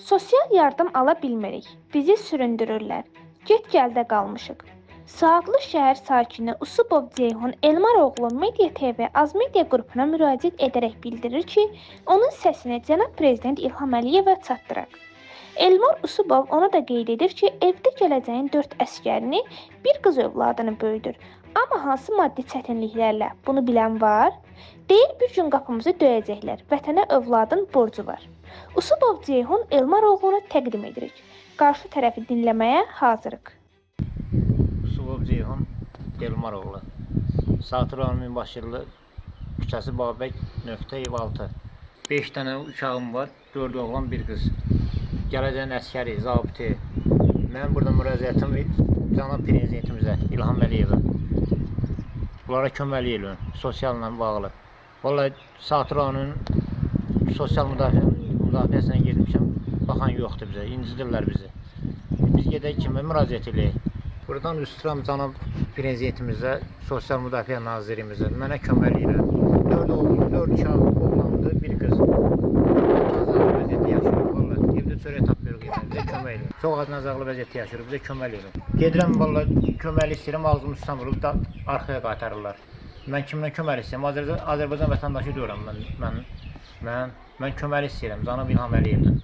Sosial yardım ala bilmirik. Bizi süründürürlər. Get-gəldə qalmışıq. Saatlı şəhər sakini Usubov Ceyhun Elmaroğlu Media TV Azmedia qrupuna müraciət edərək bildirir ki, onun səsini cənab prezident İlham Əliyevə çatdıraq. Elmar Usubov ona da qeyd edir ki, evdə gələcəyin 4 əsgərini, bir qız övladını böyüdür. Amma hansı maddi çətinliklərlə? Bunu bilən var? Deyir, bir gün qapımızı döyəcəklər. Vətənə övladın borcu var. Usubov Ceyhun Elmaroğlu'nu təqdim edirik. Qarşı tərəfi dinləməyə hazırıq. Usubov Ceyhun Elmaroğlu. Saatlı Minbaşırlı küçəsi Babək .ev 6. 5 dənə uşağım var. 4 oğlan, bir qız. Gələcəyin əskəri, zabiti. Mən burada müraciətim cənab prezidentimizə, İlham Əliyevə. Bunlara kömək edin, sosialla bağlı. Vallahi Saatlı'nın sosial müdafiəsinə getmişəm. Baxan yoxdur bizə, incidirlər bizi. Biz gedək kimə müraciət edək. Buradan üstürəm cənab prezidentimizə, sosial müdafiə nazirimizə. Mənə kömək edin. 4 oğlan, 4 uşaq oğlandı, bir qız. Azadlı vəziyyətdə yaşayırıq vallahi. Evdə çörək tapmırıq yemək, bizə kömək edin. Çox azadlı vəziyyətdə yaşayırıq, bizə kömək edin. Gedirəm vallahi kömək istəyirəm, ağzımı tutan vurub da arxaya qaytarırlar. Mən kimdən kömək istəyirəm? Azərbaycan vətəndaşı deyirəm mən kömək istəyirəm cənab İlham Əliyevdən.